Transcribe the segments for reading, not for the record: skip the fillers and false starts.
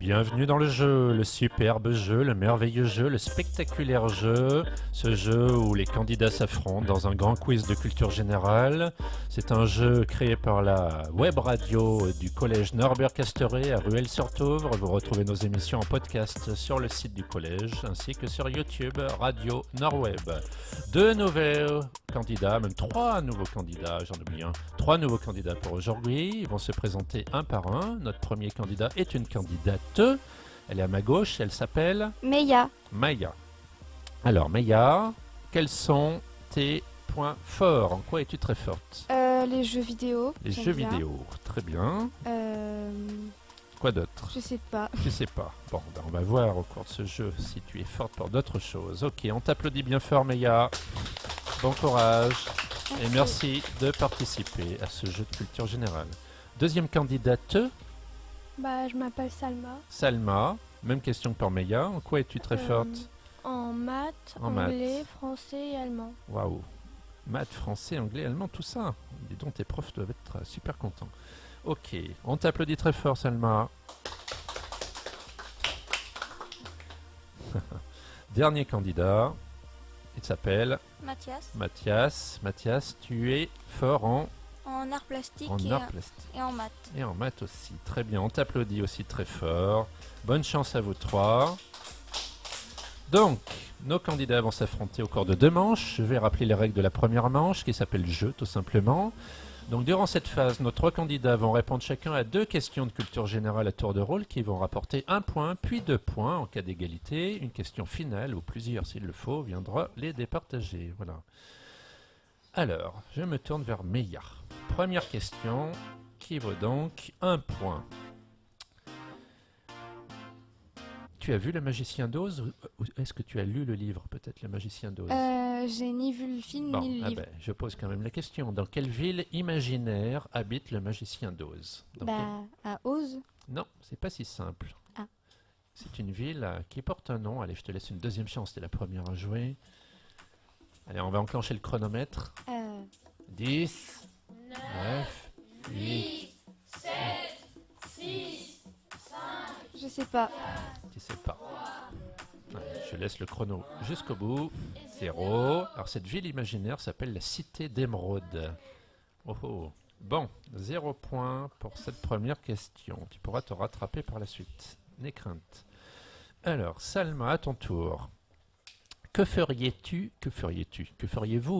Bienvenue dans le jeu, le superbe jeu, le merveilleux jeu, le spectaculaire jeu, ce jeu où les candidats s'affrontent dans un grand quiz de culture générale. C'est un jeu créé par la web radio du collège Norbert Casteret à Rueil-sur-Touvre. Vous retrouvez nos émissions en podcast sur le site du collège ainsi que sur YouTube Radio Norweb. Deux nouveaux candidats, même trois nouveaux candidats, j'en oublie un. Trois nouveaux candidats pour aujourd'hui. Ils vont se présenter un par un. Notre premier candidat est une candidate. Elle est à ma gauche, elle s'appelle Meia. Maya. Alors Maya, quels sont tes points forts? En quoi es-tu très forte? Les jeux vidéo. Les j'aime jeux bien. vidéo, très bien. Quoi d'autre? Je sais pas. Je sais pas. Bon, ben on va voir au cours de ce jeu si tu es forte pour d'autres choses. Ok, on t'applaudit bien fort Maya. Bon courage. Et merci de participer à ce jeu de culture générale. Deuxième candidate, Je m'appelle Salma. Salma. Même question que pour Meia. En quoi es-tu très forte? En maths, En anglais, français et allemand. Waouh. Maths, français, anglais, allemand, tout ça. Dis donc, tes profs doivent être super contents. Ok, on t'applaudit très fort, Salma. Dernier candidat. Il s'appelle Mathias, Mathias. Mathias, tu es fort en en art plastique art plastique. et en maths. Et en maths aussi. Très bien, on t'applaudit aussi très fort. Bonne chance à vous trois. Donc, nos candidats vont s'affronter au cours de deux manches. Je vais rappeler les règles de la première manche qui s'appelle jeu tout simplement. Donc durant cette phase, nos trois candidats vont répondre chacun à deux questions de culture générale à tour de rôle qui vont rapporter un point puis 2 points en cas d'égalité. Une question finale ou plusieurs s'il le faut viendra les départager. Voilà. Alors, je me tourne vers Meia. Première question qui vaut donc un point. Tu as vu Le Magicien d'Oz ou est-ce que tu as lu le livre, peut-être Le Magicien d'Oz? J'ai ni vu le film Bon, ni le livre. je pose quand même la question. Dans quelle ville imaginaire habite le Magicien d'Oz? À Oz. Non, c'est pas si simple. Ah. C'est une ville qui porte un nom. Allez, je te laisse une deuxième chance, c'était la première à jouer. Allez, on va enclencher le chronomètre. 10, 9, 8, Je sais pas. tu sais pas. Allez, je laisse le chrono jusqu'au bout. 0. Alors cette ville imaginaire s'appelle la Cité d'Émeraude. Oh oh. Bon, 0 point pour cette première question. Tu pourras te rattraper par la suite. N'aie crainte. Alors, Salma, à ton tour. Que feriez-vous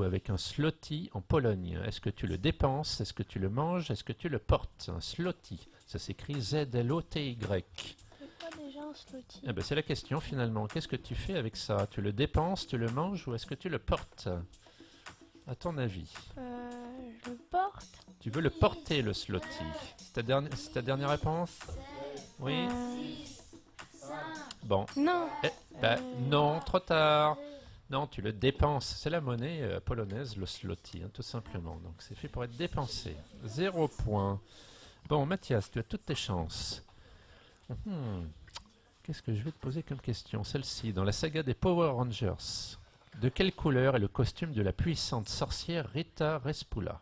avec un zloty en Pologne? Est-ce que tu le dépenses? Est-ce que tu le manges? Est-ce que tu le portes? Un zloty, ça s'écrit Z-L-O-T-Y. C'est quoi déjà un zloty? Eh ben, c'est la question finalement. Qu'est-ce que tu fais avec ça? Tu le dépenses, tu le manges ou est-ce que tu le portes? À ton avis? Je le porte. Tu veux le porter le zloty? C'est ta dernière réponse? Oui? Bon. Non. Non, trop tard. Non, tu le dépenses. C'est la monnaie polonaise, le zloty, tout simplement. Donc c'est fait pour être dépensé. 0 point. Bon, Mathias, tu as toutes tes chances. Qu'est-ce que je vais te poser comme question? Celle-ci, dans la saga des Power Rangers, de quelle couleur est le costume de la puissante sorcière Rita Respula?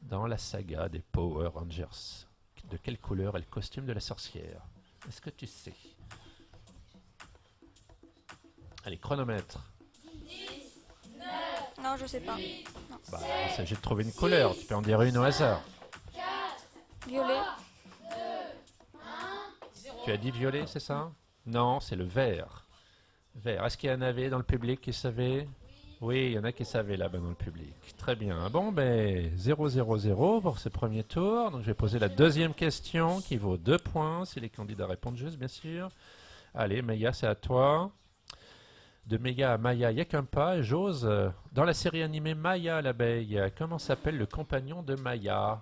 Dans la saga des Power Rangers, de quelle couleur est le costume de la sorcière? Est-ce que tu sais? Allez, chronomètre. Non, je sais pas. Il s'agit de trouver une couleur. Tu peux en dire une au hasard. Violet. Tu as dit violet, c'est ça? Non, c'est le vert. Vert. Est-ce qu'il y en avait dans le public qui savait? Oui, il y en a qui savaient là-bas dans le public. Très bien. Bon, 0-0-0 pour ce premier tour. Donc, je vais poser la deuxième question qui vaut 2 points si les candidats répondent juste, bien sûr. Allez, Meia, c'est à toi. De Meia à Maya, il n'y a qu'un pas. Et j'ose, dans la série animée Maya l'abeille, comment s'appelle le compagnon de Maya?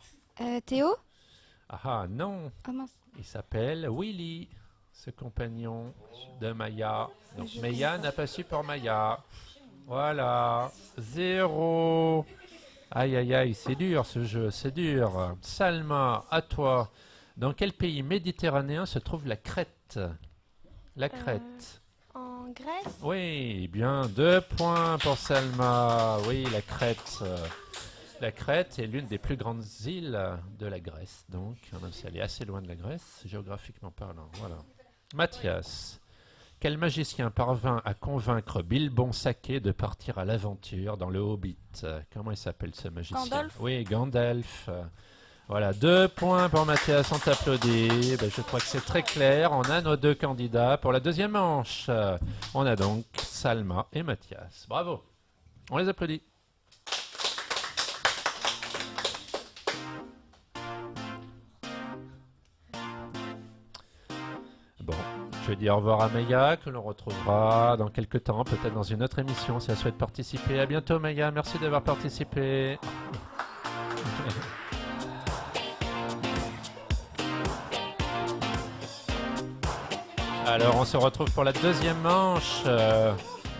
Théo. Ah non, Ah mince. il s'appelle Willy, ce compagnon de Maya. Donc Meia n'a pas su pour Maya. Voilà, 0. Aïe aïe aïe, c'est dur ce jeu, c'est dur. Salma, à toi. Dans quel pays méditerranéen se trouve la Crète? La Crète. En Grèce. Oui, bien, 2 points pour Salma. Oui, la Crète. La Crète est l'une des plus grandes îles de la Grèce, donc, même si elle est assez loin de la Grèce, géographiquement parlant. Voilà. Mathias, quel magicien parvint à convaincre Bilbon Saquet de partir à l'aventure dans le Hobbit? Comment il s'appelle ce magicien? Gandalf. Oui, Gandalf. Voilà, 2 points pour Mathias, on t'applaudit. Ben, je crois que c'est très clair. On a nos 2 candidats pour la deuxième manche. On a donc Salma et Mathias. Bravo. On les applaudit. Bon, je dis au revoir à Meya, que l'on retrouvera dans quelques temps, peut-être dans une autre émission si elle souhaite participer. À bientôt Meya, merci d'avoir participé. Alors on se retrouve pour la deuxième manche.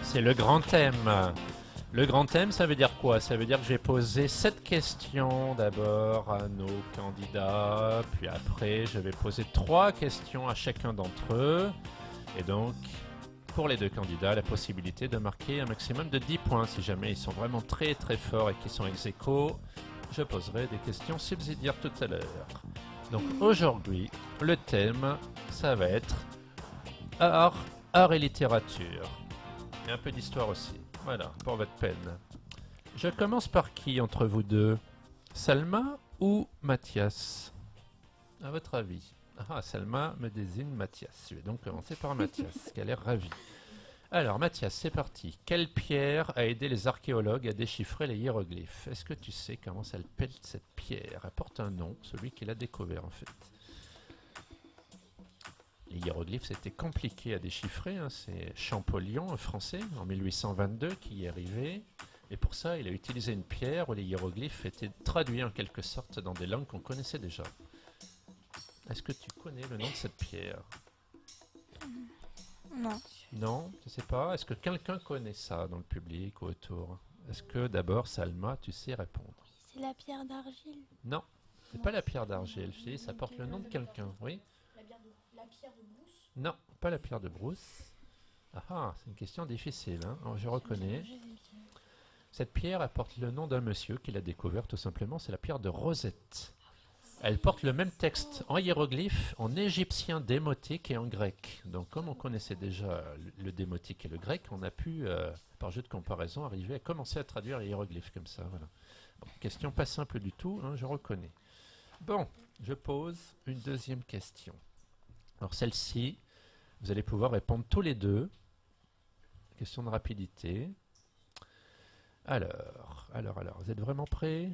C'est le grand thème. Le grand thème, ça veut dire quoi? Ça veut dire que je vais poser 7 questions d'abord à nos candidats, puis après je vais poser 3 questions à chacun d'entre eux. Et donc, pour les 2 candidats, la possibilité de marquer un maximum de 10 points. Si jamais ils sont vraiment très très forts et qu'ils sont ex aequo, je poserai des questions subsidiaires tout à l'heure. Donc aujourd'hui, le thème, ça va être art et littérature. Et un peu d'histoire aussi. Voilà, pour votre peine. Je commence par qui entre vous deux? Salma ou Mathias? À votre avis? Ah, Salma me désigne Mathias. Je vais donc commencer par Mathias, qui a l'air ravi. Alors, Mathias, c'est parti. Quelle pierre a aidé les archéologues à déchiffrer les hiéroglyphes? Est-ce que tu sais comment s'appelle cette pierre? Elle porte un nom, celui qui l'a découvert en fait. Les hiéroglyphes, c'était compliqué à déchiffrer. Hein. C'est Champollion, un Français, en 1822, qui y est arrivé. Et pour ça, il a utilisé une pierre où les hiéroglyphes étaient traduits en quelque sorte dans des langues qu'on connaissait déjà. Est-ce que tu connais le nom de cette pierre? Non. Non, je ne sais pas. Est-ce que quelqu'un connaît ça dans le public ou autour? Est-ce que d'abord, Salma, tu sais répondre? C'est la pierre d'argile. Non, c'est pas la pierre d'argile. Je dis, ça porte le nom de quelqu'un, oui? La pierre de Brousse. Non, pas la pierre de Brousse. Ah, c'est une question difficile, hein. Alors, je reconnais. Cette pierre, elle porte le nom d'un monsieur qui l'a découvert tout simplement, c'est la pierre de Rosette. Elle porte le même texte en hiéroglyphe, en égyptien démotique et en grec. Donc comme on connaissait déjà le démotique et le grec, on a pu, par jeu de comparaison, arriver à commencer à traduire les hiéroglyphes comme ça. Voilà. Bon, question pas simple du tout, hein, je reconnais. Bon, je pose une deuxième question. Alors celle-ci, vous allez pouvoir répondre tous les deux. Question de rapidité. Alors, vous êtes vraiment prêts?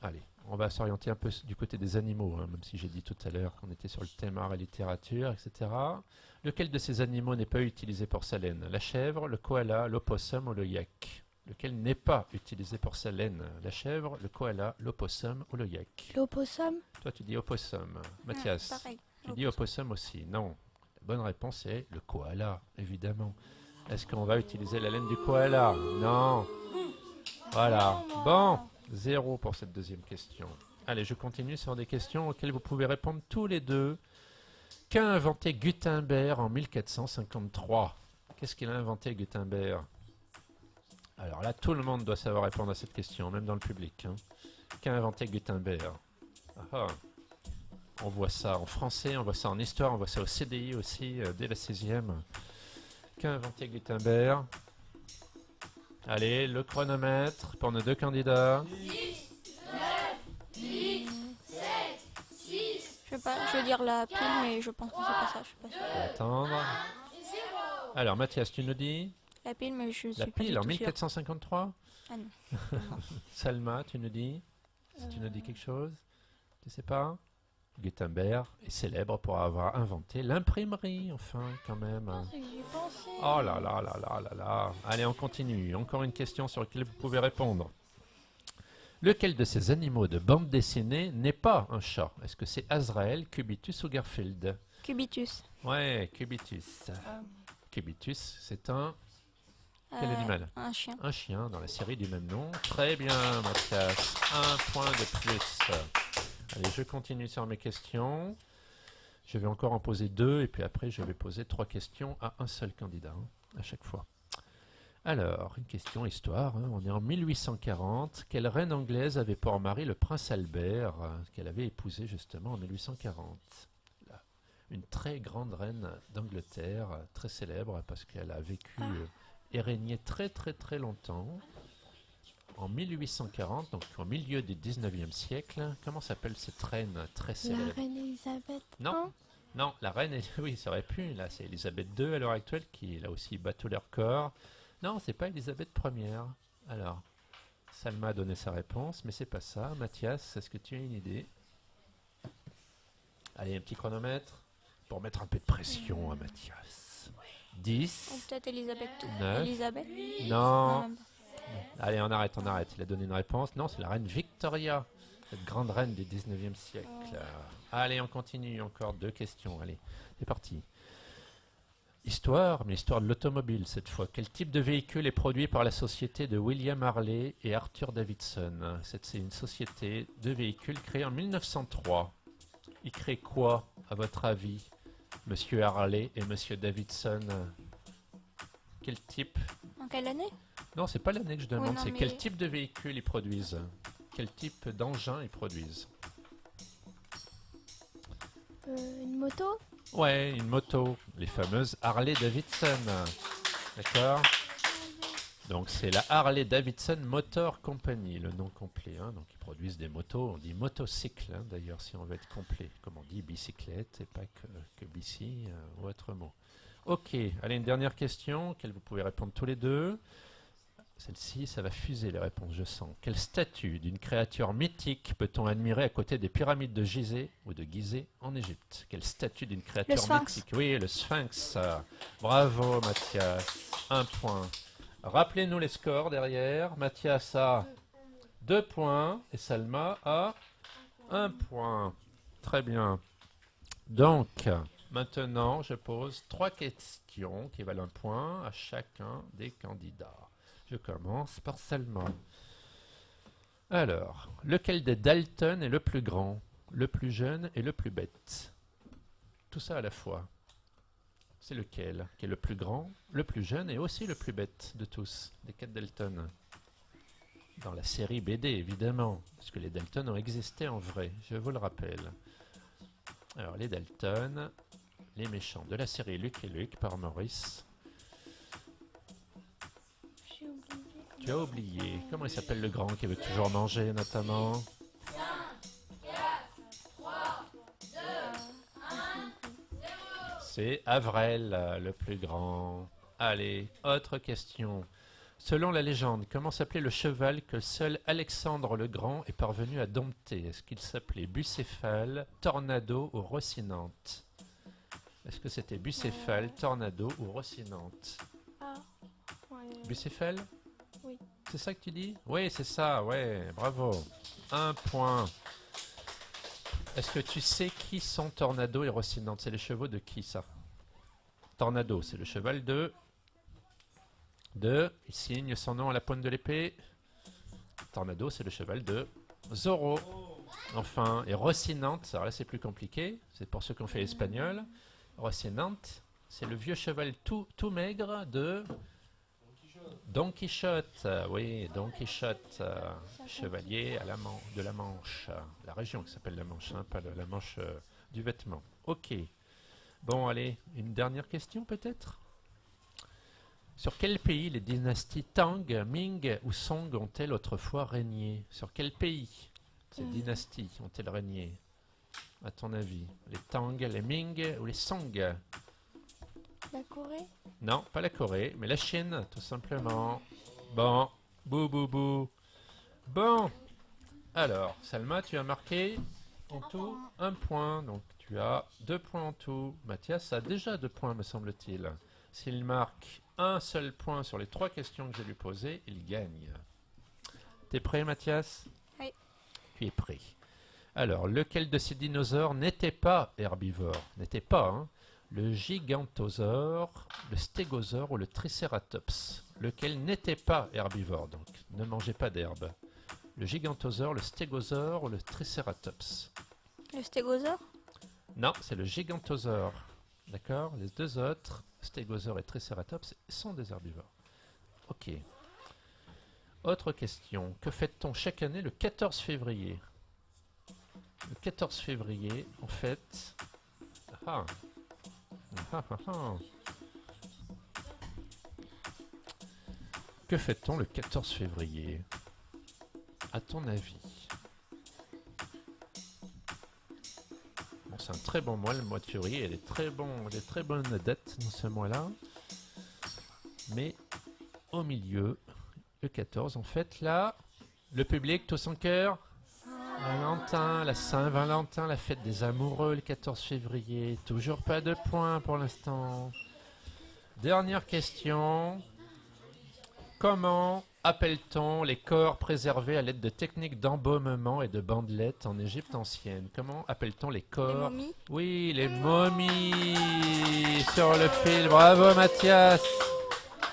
Allez, on va s'orienter un peu du côté des animaux, hein, même si j'ai dit tout à l'heure qu'on était sur le thème art et littérature, etc. Lequel de ces animaux n'est pas utilisé pour sa laine? La chèvre, le koala, l'opossum ou le yak? Lequel n'est pas utilisé pour sa laine? La chèvre, le koala, l'opossum ou le yak? L'opossum. Toi, tu dis opossum. Mathias, Pareil. tu dis opossum aussi? Non. La bonne réponse est le koala, évidemment. Est-ce qu'on va utiliser la laine du koala? Non. Voilà. Bon, 0 pour cette deuxième question. Allez, je continue sur des questions auxquelles vous pouvez répondre tous les deux. Qu'a inventé Gutenberg en 1453? Qu'est-ce qu'il a inventé, Gutenberg? Alors là, tout le monde doit savoir répondre à cette question, même dans le public. Hein. Qu'a inventé Gutenberg? On voit ça en français, on voit ça en histoire, on voit ça au CDI aussi, dès la 6e. Qu'a inventé Gutenberg? Allez, le chronomètre pour nos deux candidats. 10, 9, 8, 7, 6. Je sais pas, je veux dire la pile, mais je pense que c'est pas ça. Je suis pas sûre. On va attendre. Alors, Mathias, tu nous dis? La pile, mais je suis La pas du pile en tout sûre. 1453? Ah non. Salma, tu nous dis? Si tu nous dis quelque chose? Tu sais pas? Gutenberg est célèbre pour avoir inventé l'imprimerie, enfin, quand même. C'est que j'y pensais. Oh là là là là là là. Allez, on continue. Encore une question sur laquelle vous pouvez répondre. Lequel de ces animaux de bande dessinée n'est pas un chat? Est-ce que c'est Azrael, Cubitus ou Garfield? Cubitus. Ouais, Cubitus. Cubitus, c'est un... Quel Euh, animal? Un chien. Un chien dans la série du même nom. Très bien, Mathias. Un point de plus. Allez, je continue sur mes questions. Je vais encore en poser 2 et puis après je vais poser 3 questions à un seul candidat, hein, à chaque fois. Alors, une question histoire. Hein. On est en 1840. Quelle reine anglaise avait pour mari le prince Albert, qu'elle avait épousé justement en 1840? Là. une très grande reine d'Angleterre, très célèbre parce qu'elle a vécu et régné très très très longtemps. En 1840, donc au milieu du 19e siècle. Comment s'appelle cette reine très La célèbre? reine Elisabeth. Non, non, la reine, oui, ça aurait pu. Là, c'est Elisabeth II à l'heure actuelle qui, là aussi, bat tous les records. Non, c'est pas Elisabeth Ier. Alors, Salma a donné sa réponse, mais c'est pas ça. Mathias, est-ce que tu as une idée? Allez, un petit chronomètre pour mettre un peu de pression à Mathias. 10. Ou peut-être Elisabeth. 9. Elisabeth. Non. même pas. Allez, on arrête, on arrête. Il a donné une réponse. Non, c'est la reine Victoria, cette grande reine du 19e siècle. Allez, on continue. Encore 2 questions. Allez, c'est parti. Histoire, mais histoire de l'automobile cette fois. Quel type de véhicule est produit par la société de William Harley et Arthur Davidson? C'est une société de véhicules créée en 1903. Ils créent quoi, à votre avis, Monsieur Harley et Monsieur Davidson? Quel type? En quelle année? Non, c'est pas l'année que je demande, non, c'est mais- quel type de véhicule ils produisent. Quel type d'engin ils produisent. Une moto. Ouais, une moto, les fameuses Harley Davidson. D'accord? Donc c'est la Harley Davidson Motor Company, le nom complet. Donc ils produisent des motos, on dit motocycle d'ailleurs si on veut être complet. Comme on dit bicyclette et pas que bici ou autre mot. Ok, allez une dernière question, auquel vous pouvez répondre tous les deux. Celle-ci, ça va fuser les réponses, je sens. Quelle statue d'une créature mythique peut-on admirer à côté des pyramides de Gizeh ou de Gizeh en Égypte? Quelle statue d'une créature Sphinx. mythique? Oui, le Sphinx. Bravo Mathias, 1 point. Rappelez-nous les scores derrière. Mathias a 2 points et Salma a 1 point. Très bien. Donc, maintenant, je pose 3 questions qui valent 1 point à chacun des candidats. Je commence par Salma. Alors, lequel des Dalton est le plus grand, le plus jeune et le plus bête? Tout ça à la fois. C'est lequel qui est le plus grand, le plus jeune et aussi le plus bête de tous, des 4 Dalton? Dans la série BD, évidemment, parce que les Dalton ont existé en vrai, je vous le rappelle. Alors, les Dalton, les méchants de la série Luke et Luke par Maurice. J'ai oublié. Tu as oublié. Comment il s'appelle le grand qui veut toujours manger, notamment? C'est Avrel, le plus grand. Allez, autre question. Selon la légende, comment s'appelait le cheval que seul Alexandre le Grand est parvenu à dompter? Est-ce qu'il s'appelait Bucéphale, Tornado ou Rocinante? Est-ce que c'était Bucéphale, Tornado ou Rocinante? Ah. Ouais. Bucéphale? Oui. C'est ça que tu dis? Oui, c'est ça, ouais, bravo. 1 point. Est-ce que tu sais qui sont Tornado et Rocinante? C'est les chevaux de qui, ça? Tornado, c'est le cheval de... Il signe son nom à la pointe de l'épée. Tornado, c'est le cheval de Zorro. Enfin, et Rocinante, alors là c'est plus compliqué, c'est pour ceux qui ont fait l'espagnol. Rocinante, c'est le vieux cheval tout maigre de Don Quichotte. Oui, Don Quichotte, chevalier à de la Manche. La région qui s'appelle la Manche, hein, pas la Manche du vêtement. Ok. Bon, allez, une dernière question peut-être? Sur quel pays les dynasties Tang, Ming ou Song ont-elles autrefois régné? Sur quel pays ces dynasties ont-elles régné, à ton avis? Les Tang, les Ming ou les Song? La Corée. Non, pas la Corée, mais la Chine, tout simplement. Bon, bou. Bon, alors, Salma, tu as marqué en tout 1 point, donc tu as 2 points en tout. Mathias a déjà 2 points, me semble-t-il. S'il marque un seul point sur les 3 questions que je lui posées, il gagne. T'es prêt, Mathias? Oui. Tu es prêt. Alors, lequel de ces dinosaures n'était pas herbivore? N'était pas, hein? Le gigantosaure, le stégosaure ou le tricératops? Lequel n'était pas herbivore, donc ne mangeait pas d'herbe? Le gigantosaure, le stégosaure ou le tricératops? Le stégosaure? Non, c'est le gigantosaure. D'accord? Les 2 autres, stégosaure et tricératops, sont des herbivores. Ok. Autre question. Que fête-t-on chaque année le 14 février? Le 14 février, en fait... ah. Ah, ah, ah. Que fait-on le 14 février? À ton avis? Bon, c'est un très bon mois, le mois de février. Il y a des très bonnes dates dans ce mois-là. Mais au milieu, le 14, en fait, là, le public, tous en cœur. Valentin, la Saint-Valentin, la fête des amoureux, le 14 février. Toujours pas de points pour l'instant. Dernière question. Comment appelle-t-on les corps préservés à l'aide de techniques d'embaumement et de bandelettes en Égypte ancienne? Comment appelle-t-on les Les corps? momies. Oui, les momies sur le fil. Bravo Mathias.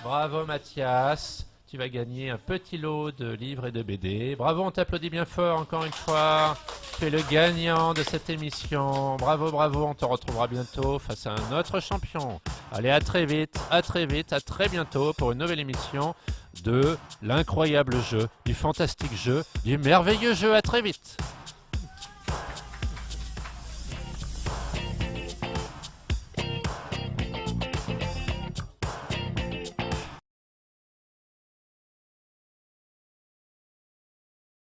Bravo Mathias. Tu vas gagner un petit lot de livres et de BD. Bravo, on t'applaudit bien fort encore une fois. Tu es le gagnant de cette émission. Bravo, bravo, on te retrouvera bientôt face à un autre champion. Allez, à très vite, à très vite, à très bientôt pour une nouvelle émission de l'incroyable jeu, du fantastique jeu, du merveilleux jeu. À très vite.